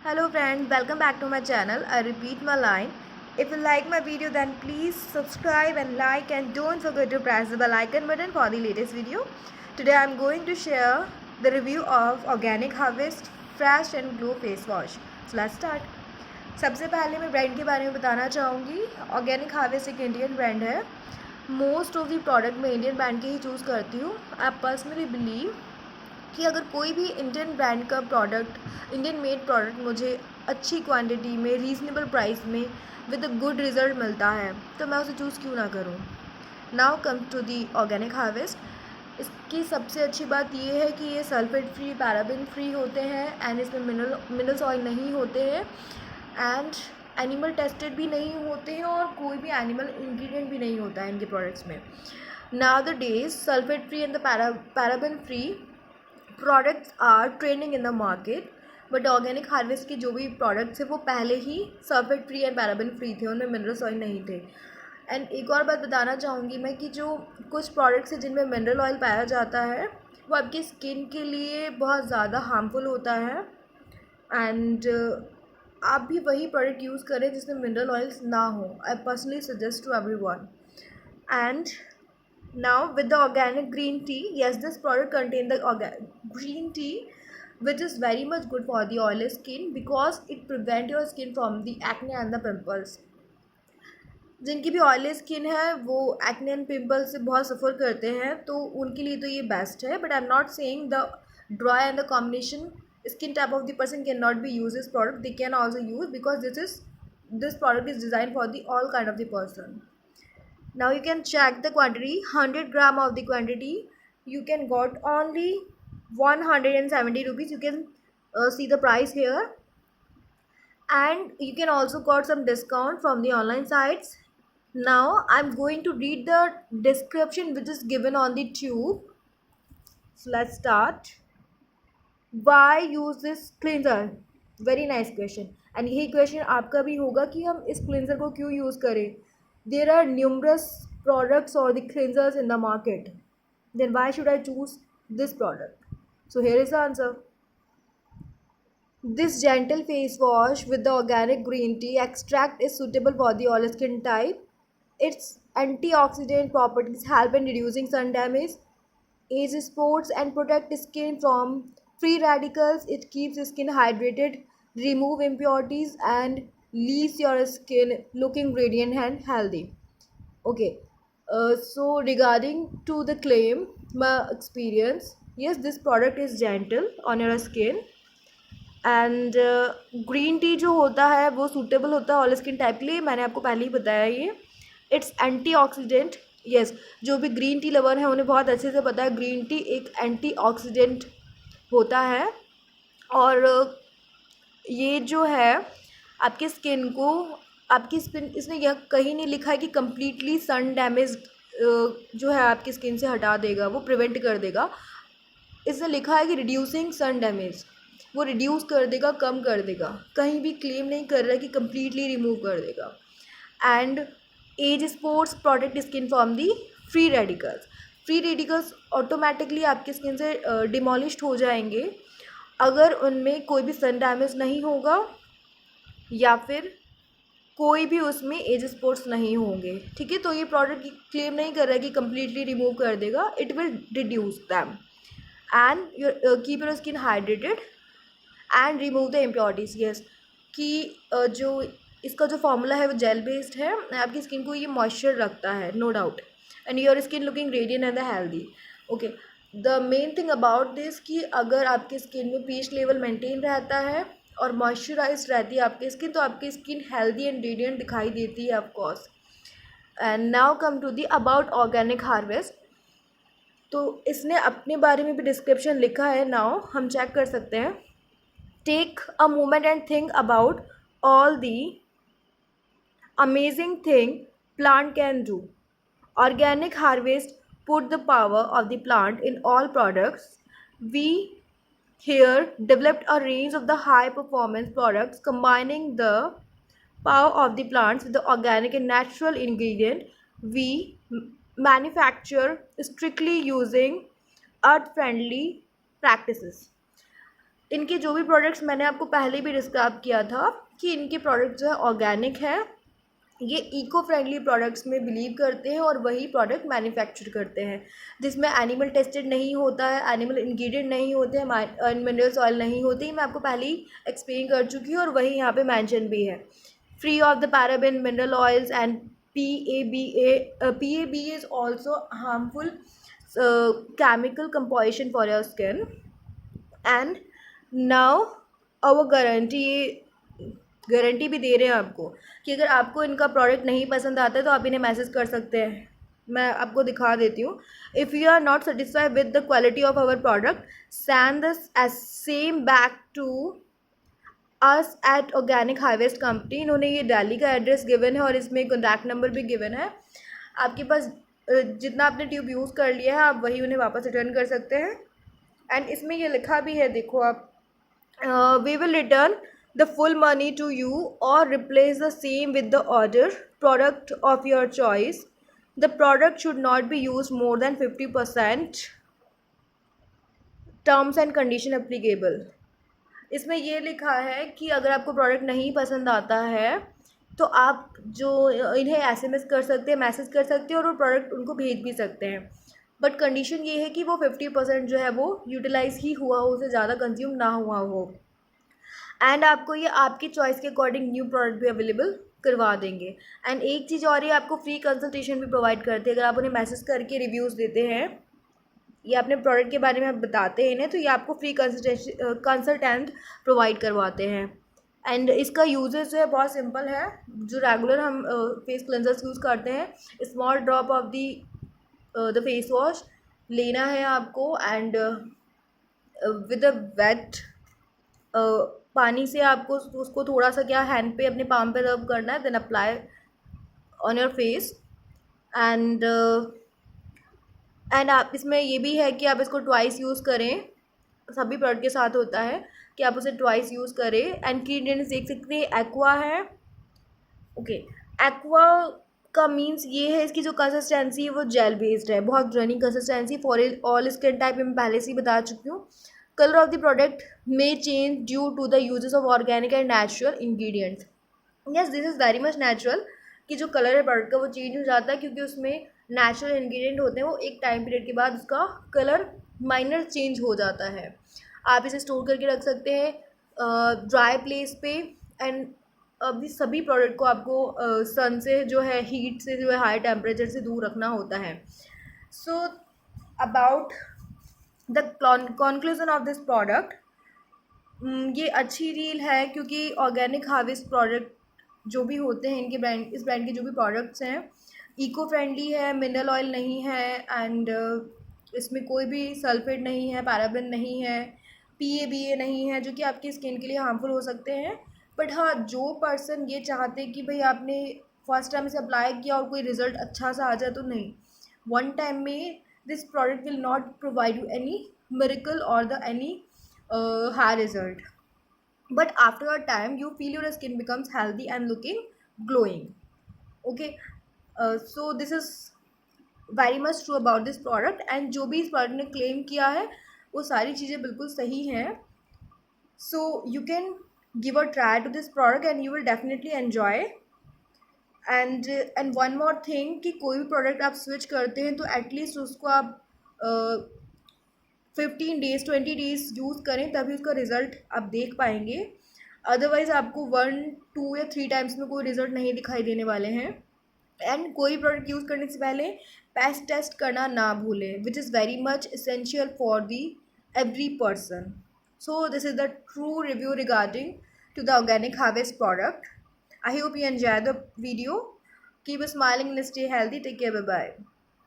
Hello friends, welcome back to my channel. I repeat my line. If you like my video then please subscribe and like and don't forget to press the bell icon button for the latest video. Today I am going to share the review of Organic Harvest Fresh and Glow Face Wash. So let's start. सबसे पहले मैं brand के बारे में बताना चाहूँगी. Organic harvest एक Indian brand है. मोस्ट ऑफ द प्रोडक्ट मैं इंडियन ब्रांड के ही चूज़ करती हूँ. आई पर्सनली बिलीव कि अगर कोई भी इंडियन ब्रांड का प्रोडक्ट, इंडियन मेड प्रोडक्ट मुझे अच्छी क्वांटिटी में रीज़नेबल प्राइस में विद अ गुड रिज़ल्ट मिलता है तो मैं उसे चूज़ क्यों ना करूँ. Now come to the Organic Harvest. इसकी सबसे अच्छी बात ये है कि ये सल्फेट फ्री, पैराबेन फ्री होते हैं एंड इसमें मिनरल्स ऑयल नहीं होते हैं एंड एनिमल टेस्टेड भी नहीं होते हैं और कोई भी एनिमल इंग्रेडिएंट भी नहीं होता है इनके प्रोडक्ट्स में. Now the days sulphate free and the paraben free products are trending in the market. But organic harvest के जो भी प्रोडक्ट्स हैं वो पहले ही sulphate free and paraben free थे, उनमें मिनरल्स ऑयल नहीं थे. एंड एक और बात बताना चाहूँगी मैं कि जो कुछ प्रोडक्ट्स हैं जिनमें मिनरल ऑयल पाया जाता है वो आपकी स्किन के लिए बहुत ज़्यादा हार्मफुल होता है एंड आप भी वही प्रोडक्ट यूज़ करें जिसमें मिनरल ऑयल्स ना हो. I personally suggest to everyone. And now with the organic green tea, yes, this product contain the green tea which is very much good for the oily skin because it prevent your skin from the acne and the pimples. जिनकी भी oily skin है वो acne and pimple से बहुत सफ़र करते हैं तो उनके लिए तो ये बेस्ट है. But I am not saying the dry and the combination skin type of the person cannot be use this product. They can also use because this product is designed for the all kind of the person. Now you can check the quantity. 100 gram of the quantity you can got only 170 rupees. You can see the price here and you can also got some discount from the online sites. Now I'm going to read the description which is given on the tube. So let's start. Why use this cleanser? Very nice question. And यही question आपका भी होगा कि हम इस cleanser को क्यों use करें. There are numerous products or the cleansers in the market. Then why should I choose this product? So here is the answer. This gentle face wash with the organic green tea extract is suitable for the all skin type. Its antioxidant properties help in reducing sun damage, age spots and protect skin from free radicals. It keeps skin hydrated, remove impurities and leaves your skin looking radiant and healthy. Okay, so regarding to the claim, my experience, yes, this product is gentle on your skin and green tea जो होता है वो suitable होता है all skin type के लिए. मैंने आपको पहले ही बताया ये. It's antioxidant. यस, जो भी ग्रीन टी लवर है उन्हें बहुत अच्छे से पता है ग्रीन टी एक एंटीऑक्सीडेंट होता है और ये जो है आपके स्किन को, आपकी स्किन, इसने यह कहीं नहीं लिखा है कि कम्प्लीटली सन डैमेज जो है आपकी स्किन से हटा देगा, वो प्रिवेंट कर देगा. इसने लिखा है कि रिड्यूसिंग सन डैमेज, वो रिड्यूस कर देगा, कम कर देगा. कहीं भी क्लेम नहीं कर रहा है कि कम्प्लीटली रिमूव कर देगा. And as sports protect skin from the free radicals. Free radicals automatically आपकी स्किन से डिमोलिश्ड हो जाएंगे अगर उनमें कोई भी सन डैमेज नहीं होगा या फिर कोई भी उसमें एज स्पोर्ट्स नहीं होंगे. ठीक है, तो ये प्रोडक्ट क्लेम नहीं कर रहा है कि कम्प्लीटली रिमूव कर देगा. It will reduce them and keep your skin hydrated and remove the impurities. Yes, कि जो इसका जो फॉर्मूला है वो जेल बेस्ड है. आपकी स्किन को ये मॉइस्चर रखता है, no doubt, and your skin looking radiant and healthy. Okay, the main thing about this कि अगर आपकी स्किन में पीएच लेवल मेंटेन रहता है और मॉइस्चराइज रहती है आपकी स्किन तो आपकी स्किन हेल्दी एंड रेडियंट दिखाई देती है of course. And now come to the about Organic Harvest. तो इसने अपने बारे में भी डिस्क्रिप्शन लिखा है. नाउ हम चेक कर सकते हैं. Take a moment and think about all the amazing thing plant can do. Organic Harvest put the power of the plant in all products. We here developed a range of the high performance products combining the power of the plants with the organic and natural ingredient. We manufacture strictly using earth friendly practices. इनके जो भी products मैंने आपको पहले भी describe किया था कि इनके प्रोडक्ट जो है ऑर्गेनिक है, ये इको फ्रेंडली प्रोडक्ट्स में बिलीव करते हैं और वही प्रोडक्ट मैन्युफैक्चर करते हैं जिसमें एनिमल टेस्टेड नहीं होता है, एनिमल इंग्रेडिएंट नहीं होते हैं, मिनरल्स ऑयल नहीं होते हैं। मैं आपको पहले ही एक्सप्लेन कर चुकी हूँ और वही यहाँ पे मेंशन भी है। Free of the paraben, mineral oils and PABA is also harmful chemical composition for your skin. And now our guarantee भी दे रहे हैं आपको कि अगर आपको इनका प्रोडक्ट नहीं पसंद आता है तो आप इन्हें मैसेज कर सकते हैं। मैं आपको दिखा देती हूँ। If you are not satisfied with the quality of our product, send this as same back to us at Organic Harvest company. इन्होंने ये दिल्ली का एड्रेस गिवन है और इसमें कॉन्टैक्ट नंबर भी गिवन है। आपके पास जितना आपने ट्यूब यूज़ कर लिया है आप वही उन्हें वापस रिटर्न कर सकते हैं। एंड इसमें ये लिखा भी है, देखो आप, we will return the full money to you or replace the same with the order product of your choice. The product should not be used more than 50%. Terms and condition applicable. इसमें ये लिखा है कि अगर आपको product नहीं पसंद आता है तो आप जो इन्हें SMS कर सकते हैं, मैसेज कर सकते हैं और वो प्रोडक्ट उनको भेज भी सकते हैं। बट कंडीशन ये है कि वो 50% जो है वो यूटिलाइज़ ही हुआ हो, उसे ज़्यादा कंज्यूम ना हुआ हो। एंड आपको ये आपकी चॉइस के अकॉर्डिंग न्यू प्रोडक्ट भी अवेलेबल करवा देंगे। एंड एक चीज़ और, ये आपको फ्री कंसल्टेशन भी प्रोवाइड करते हैं। अगर आप उन्हें मैसेज करके रिव्यूज़ देते हैं या अपने प्रोडक्ट के बारे में बताते हैं तो ये आपको फ्री कंसल्टेंट प्रोवाइड करवाते हैं। एंड इसका यूजेस जो है बहुत सिंपल है। जो रेगुलर हम फेस क्लेंजर्स यूज़ करते हैं, small drop of the face wash लेना है आपको एंड विद अ वेट पानी से आपको उसको थोड़ा सा क्या हैंड पे, अपने पाम पे रब करना है, then apply on your face. And आप इसमें ये भी है कि आप इसको ट्वाइस यूज़ करें। सभी प्रोडक्ट के साथ होता है कि आप उसे ट्वाइस यूज़ करें। एंड की इंग्रेडिएंट्स देख सकते हैं, एक्वा है। ओके, एक्वा का मीन्स ये है, इसकी जो कंसिस्टेंसी है वो जेल बेस्ड है, बहुत running consistency for all skin type में पहले से ही बता चुकी हूँ। Colour of the product may change due to the uses of organic and natural ingredients. Yes, this is very much natural कि जो कलर है प्रोडक्ट का वो चेंज हो जाता है क्योंकि उसमें नेचुरल इंग्रेडिएंट होते हैं। वो एक टाइम पीरियड के बाद उसका कलर माइनर चेंज हो जाता है। आप इसे स्टोर करके रख सकते हैं ड्राई प्लेस पे। एंड अभी सभी प्रोडक्ट को आपको सन से जो है, हीट से जो है, हाई टेम्परेचर से दूर रखना होता है। So about the conclusion of this product, ये अच्छी डील है क्योंकि ऑर्गेनिक हार्वेस्ट प्रोडक्ट जो भी होते हैं, इनके ब्रांड, इस ब्रांड के जो भी प्रोडक्ट्स हैं, इको फ्रेंडली है, मिनरल ऑयल नहीं है एंड इसमें कोई भी सल्फेट नहीं है, पैराबेन नहीं है, PABA नहीं है, जो कि आपकी स्किन के लिए हार्मफुल हो सकते हैं। बट हाँ, जो पर्सन ये चाहते कि भाई आपने फर्स्ट टाइम इसे अप्लाई किया और कोई रिज़ल्ट अच्छा सा आ जाए, तो नहीं, वन टाइम में this product will not provide you any miracle और the any high result, but after a time you feel your skin becomes healthy and looking glowing. Okay, so this is very much true about this product and जो भी इस product ने claim किया है वो सारी चीज़ें बिल्कुल सही हैं। so you can give a try to this product and you will definitely enjoy. and one more thing कि कोई भी प्रोडक्ट आप स्विच करते हैं तो एटलीस्ट उसको आप 15 डेज़ 20 डेज़ यूज़ करें, तभी उसका रिज़ल्ट आप देख पाएंगे। अदरवाइज़ आपको 1 2 या 3 टाइम्स में कोई रिज़ल्ट नहीं दिखाई देने वाले हैं। एंड कोई प्रोडक्ट यूज़ करने से पहले पेस्ट टेस्ट करना ना भूलें, which is very much essential for the every person. So this is the true review regarding to the Organic Harvest product. I hope you enjoyed the video. Keep smiling and stay healthy. Take care. Bye bye.